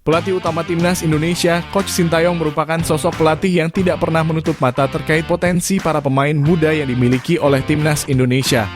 Pelatih utama timnas Indonesia, Coach Sintayong merupakan sosok pelatih yang tidak pernah menutup mata terkait potensi para pemain muda yang dimiliki oleh timnas Indonesia.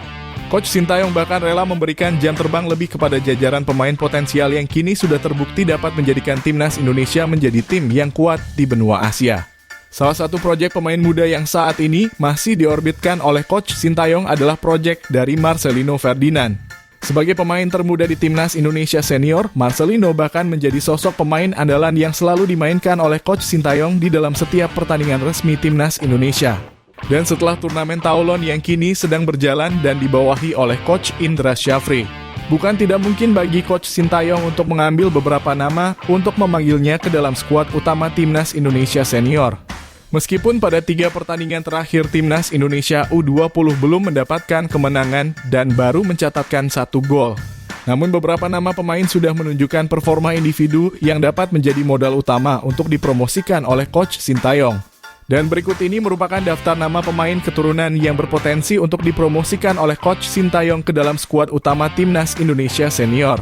Coach Sintayong bahkan rela memberikan jam terbang lebih kepada jajaran pemain potensial yang kini sudah terbukti dapat menjadikan timnas Indonesia menjadi tim yang kuat di benua Asia. Salah satu proyek pemain muda yang saat ini masih diorbitkan oleh Coach Sintayong adalah proyek dari Marcelino Ferdinand. Sebagai pemain termuda di timnas Indonesia senior, Marcelino bahkan menjadi sosok pemain andalan yang selalu dimainkan oleh Coach Sintayong di dalam setiap pertandingan resmi timnas Indonesia. Dan setelah turnamen Toulon yang kini sedang berjalan dan dibawahi oleh Coach Indra Syafri, bukan tidak mungkin bagi Coach Sintayong untuk mengambil beberapa nama untuk memanggilnya ke dalam skuad utama timnas Indonesia senior. Meskipun pada 3 pertandingan terakhir timnas Indonesia U20 belum mendapatkan kemenangan dan baru mencatatkan 1 gol. Namun beberapa nama pemain sudah menunjukkan performa individu yang dapat menjadi modal utama untuk dipromosikan oleh Coach Sintayong. Dan berikut ini merupakan daftar nama pemain keturunan yang berpotensi untuk dipromosikan oleh Coach Sintayong ke dalam skuad utama timnas Indonesia senior.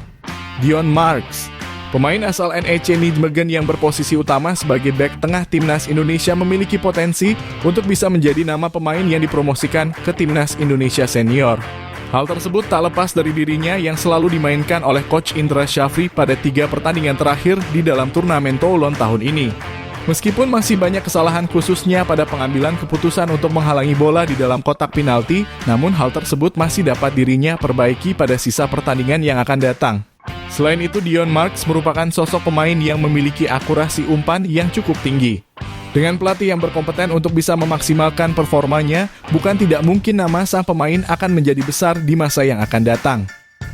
Dion Marks, pemain asal NEC Nijmegen yang berposisi utama sebagai bek tengah timnas Indonesia memiliki potensi untuk bisa menjadi nama pemain yang dipromosikan ke timnas Indonesia senior. Hal tersebut tak lepas dari dirinya yang selalu dimainkan oleh Coach Indra Syafri pada 3 pertandingan terakhir di dalam turnamen Toulon tahun ini. Meskipun masih banyak kesalahan khususnya pada pengambilan keputusan untuk menghalangi bola di dalam kotak penalti, namun hal tersebut masih dapat dirinya perbaiki pada sisa pertandingan yang akan datang. Selain itu, Dion Marks merupakan sosok pemain yang memiliki akurasi umpan yang cukup tinggi. Dengan pelatih yang berkompeten untuk bisa memaksimalkan performanya, bukan tidak mungkin nama sang pemain akan menjadi besar di masa yang akan datang.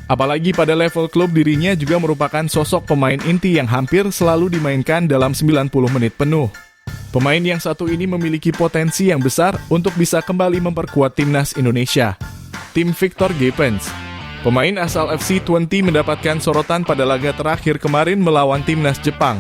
Apalagi pada level klub dirinya juga merupakan sosok pemain inti yang hampir selalu dimainkan dalam 90 menit penuh. Pemain yang satu ini memiliki potensi yang besar untuk bisa kembali memperkuat timnas Indonesia. Tim Victor Gepens, pemain asal FC Twente mendapatkan sorotan pada laga terakhir kemarin melawan timnas Jepang.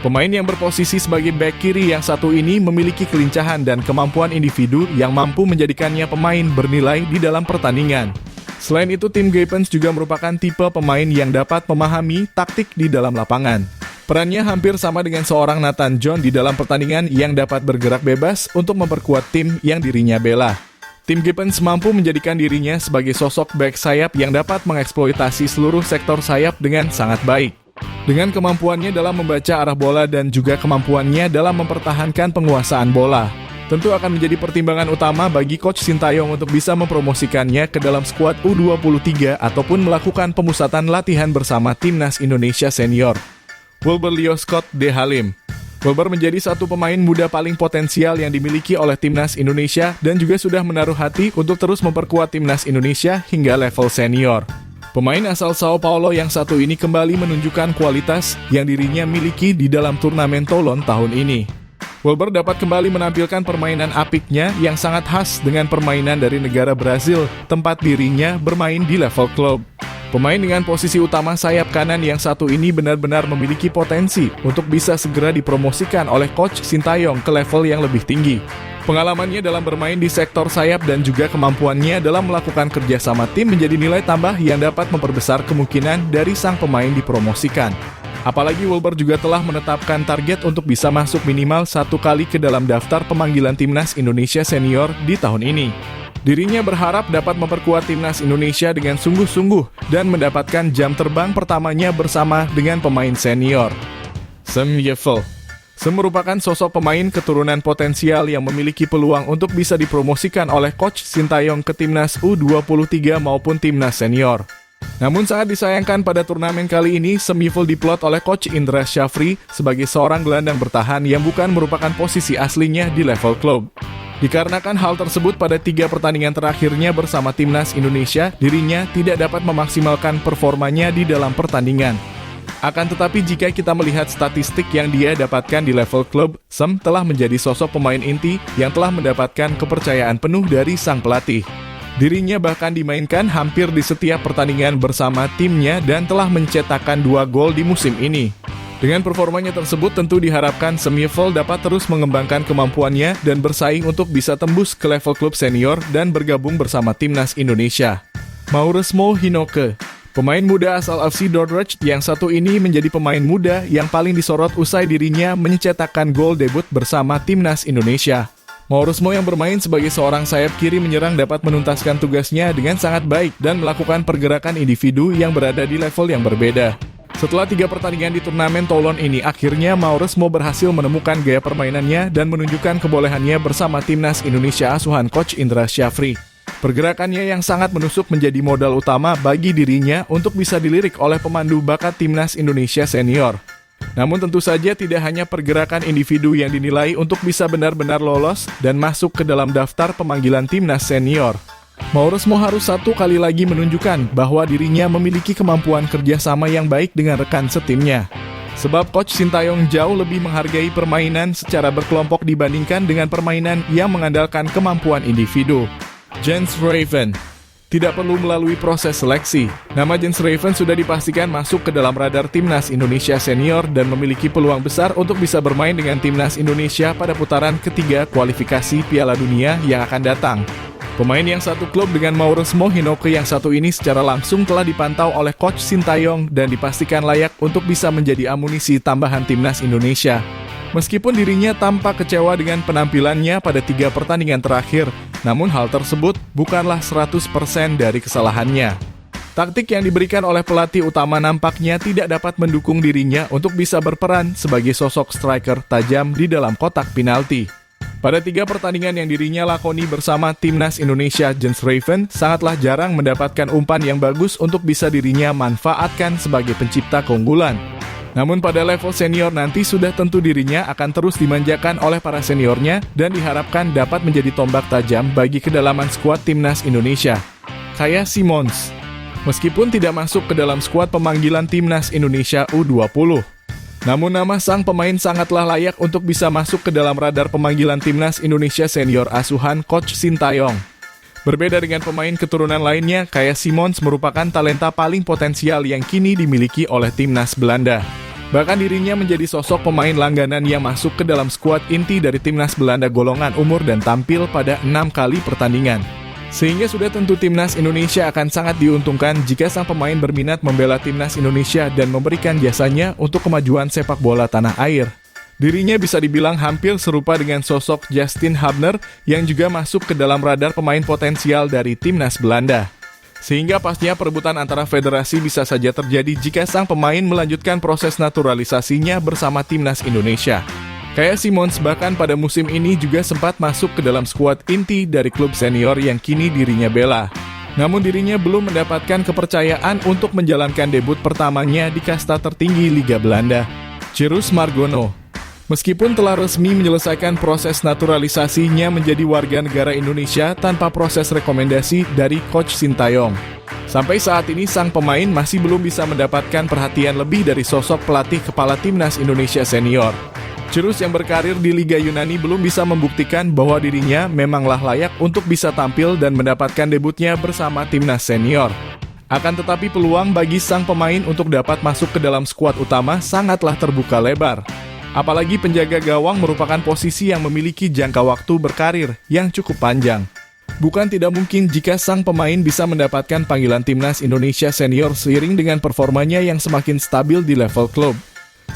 Pemain yang berposisi sebagai bek kiri yang satu ini memiliki kelincahan dan kemampuan individu yang mampu menjadikannya pemain bernilai di dalam pertandingan. Selain itu, tim Gepens juga merupakan tipe pemain yang dapat memahami taktik di dalam lapangan. Perannya hampir sama dengan seorang Nathan John di dalam pertandingan yang dapat bergerak bebas untuk memperkuat tim yang dirinya bela. Tim Gepens mampu menjadikan dirinya sebagai sosok bek sayap yang dapat mengeksploitasi seluruh sektor sayap dengan sangat baik. Dengan kemampuannya dalam membaca arah bola dan juga kemampuannya dalam mempertahankan penguasaan bola, tentu akan menjadi pertimbangan utama bagi Coach Sintayong untuk bisa mempromosikannya ke dalam skuad U23 ataupun melakukan pemusatan latihan bersama timnas Indonesia senior. Wilber Leo Scott De Halim, Wilber menjadi satu pemain muda paling potensial yang dimiliki oleh timnas Indonesia dan juga sudah menaruh hati untuk terus memperkuat timnas Indonesia hingga level senior. Pemain asal Sao Paulo yang satu ini kembali menunjukkan kualitas yang dirinya miliki di dalam turnamen Toulon tahun ini. Wilber dapat kembali menampilkan permainan apiknya yang sangat khas dengan permainan dari negara Brazil, tempat dirinya bermain di level klub. Pemain dengan posisi utama sayap kanan yang satu ini benar-benar memiliki potensi untuk bisa segera dipromosikan oleh Coach Sintayong ke level yang lebih tinggi. Pengalamannya dalam bermain di sektor sayap dan juga kemampuannya dalam melakukan kerjasama tim menjadi nilai tambah yang dapat memperbesar kemungkinan dari sang pemain dipromosikan. Apalagi Wilber juga telah menetapkan target untuk bisa masuk minimal 1 kali ke dalam daftar pemanggilan timnas Indonesia senior di tahun ini. Dirinya berharap dapat memperkuat timnas Indonesia dengan sungguh-sungguh dan mendapatkan jam terbang pertamanya bersama dengan pemain senior. Sam Yefel merupakan sosok pemain keturunan potensial yang memiliki peluang untuk bisa dipromosikan oleh Coach Sintayong ke timnas U23 maupun timnas senior. Namun sangat disayangkan pada turnamen kali ini, Sam Yefel diplot oleh Coach Indra Syafri sebagai seorang gelandang bertahan yang bukan merupakan posisi aslinya di level klub. Dikarenakan hal tersebut pada 3 pertandingan terakhirnya bersama timnas Indonesia, dirinya tidak dapat memaksimalkan performanya di dalam pertandingan. Akan tetapi jika kita melihat statistik yang dia dapatkan di level klub, Sam telah menjadi sosok pemain inti yang telah mendapatkan kepercayaan penuh dari sang pelatih. Dirinya bahkan dimainkan hampir di setiap pertandingan bersama timnya dan telah mencetakkan 2 gol di musim ini. Dengan performanya tersebut tentu diharapkan Sam Yefel dapat terus mengembangkan kemampuannya dan bersaing untuk bisa tembus ke level klub senior dan bergabung bersama timnas Indonesia. Mauresmo Hinoke, Pemain muda asal FC Dordrecht yang satu ini menjadi pemain muda yang paling disorot usai dirinya mencetakkan gol debut bersama timnas Indonesia. Mauro Smo yang bermain sebagai seorang sayap kiri menyerang dapat menuntaskan tugasnya dengan sangat baik dan melakukan pergerakan individu yang berada di level yang berbeda. Setelah 3 pertandingan di turnamen Toulon ini, akhirnya Mauro Smo berhasil menemukan gaya permainannya dan menunjukkan kebolehannya bersama timnas Indonesia asuhan Coach Indra Syafri. Pergerakannya yang sangat menusuk menjadi modal utama bagi dirinya untuk bisa dilirik oleh pemandu bakat timnas Indonesia senior. Namun tentu saja tidak hanya pergerakan individu yang dinilai untuk bisa benar-benar lolos dan masuk ke dalam daftar pemanggilan timnas senior. Mauro Smo harus satu kali lagi menunjukkan bahwa dirinya memiliki kemampuan kerjasama yang baik dengan rekan setimnya. Sebab Coach Sintayong jauh lebih menghargai permainan secara berkelompok dibandingkan dengan permainan yang mengandalkan kemampuan individu. Jens Raven tidak perlu melalui proses seleksi. Nama Jens Raven sudah dipastikan masuk ke dalam radar timnas Indonesia senior dan memiliki peluang besar untuk bisa bermain dengan timnas Indonesia pada putaran ketiga kualifikasi Piala Dunia yang akan datang. Pemain yang satu klub dengan Mauro Smo, Hinoke yang satu ini secara langsung telah dipantau oleh Coach Sintayong dan dipastikan layak untuk bisa menjadi amunisi tambahan timnas Indonesia. Meskipun dirinya tampak kecewa dengan penampilannya pada 3 pertandingan terakhir, namun hal tersebut bukanlah 100% dari kesalahannya. Taktik yang diberikan oleh pelatih utama nampaknya tidak dapat mendukung dirinya untuk bisa berperan sebagai sosok striker tajam di dalam kotak penalti. Pada 3 pertandingan yang dirinya lakoni bersama timnas Indonesia, Jens Raven sangatlah jarang mendapatkan umpan yang bagus untuk bisa dirinya manfaatkan sebagai pencipta keunggulan. Namun pada level senior nanti sudah tentu dirinya akan terus dimanjakan oleh para seniornya dan diharapkan dapat menjadi tombak tajam bagi kedalaman skuad timnas Indonesia. Kayak Simons, meskipun tidak masuk ke dalam skuad pemanggilan timnas Indonesia U20. Namun nama sang pemain sangatlah layak untuk bisa masuk ke dalam radar pemanggilan timnas Indonesia senior asuhan Coach Sintayong. Berbeda dengan pemain keturunan lainnya, kayak Simons merupakan talenta paling potensial yang kini dimiliki oleh timnas Belanda. Bahkan dirinya menjadi sosok pemain langganan yang masuk ke dalam skuad inti dari timnas Belanda golongan umur dan tampil pada 6 kali pertandingan. Sehingga sudah tentu timnas Indonesia akan sangat diuntungkan jika sang pemain berminat membela timnas Indonesia dan memberikan jasanya untuk kemajuan sepak bola tanah air. Dirinya bisa dibilang hampir serupa dengan sosok Justin Hubner yang juga masuk ke dalam radar pemain potensial dari timnas Belanda. Sehingga pastinya perebutan antara federasi bisa saja terjadi jika sang pemain melanjutkan proses naturalisasinya bersama timnas Indonesia. Kayak Simons bahkan pada musim ini juga sempat masuk ke dalam skuad inti dari klub senior yang kini dirinya bela. Namun dirinya belum mendapatkan kepercayaan untuk menjalankan debut pertamanya di kasta tertinggi Liga Belanda. Cirus Margono, meskipun telah resmi menyelesaikan proses naturalisasinya menjadi warga negara Indonesia tanpa proses rekomendasi dari Coach Sintayong, sampai saat ini sang pemain masih belum bisa mendapatkan perhatian lebih dari sosok pelatih kepala timnas Indonesia senior. Cirus yang berkarir di Liga Yunani belum bisa membuktikan bahwa dirinya memanglah layak untuk bisa tampil dan mendapatkan debutnya bersama timnas senior. Akan tetapi peluang bagi sang pemain untuk dapat masuk ke dalam skuad utama sangatlah terbuka lebar. Apalagi penjaga gawang merupakan posisi yang memiliki jangka waktu berkarir yang cukup panjang. Bukan tidak mungkin jika sang pemain bisa mendapatkan panggilan timnas Indonesia senior seiring dengan performanya yang semakin stabil di level klub.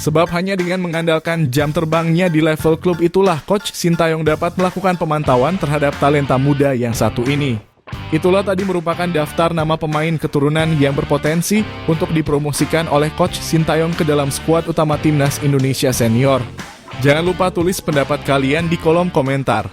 Sebab hanya dengan mengandalkan jam terbangnya di level klub itulah Coach Sintayong dapat melakukan pemantauan terhadap talenta muda yang satu ini. Itulah tadi merupakan daftar nama pemain keturunan yang berpotensi untuk dipromosikan oleh Coach Sintayong ke dalam skuad utama timnas Indonesia senior. Jangan lupa tulis pendapat kalian di kolom komentar.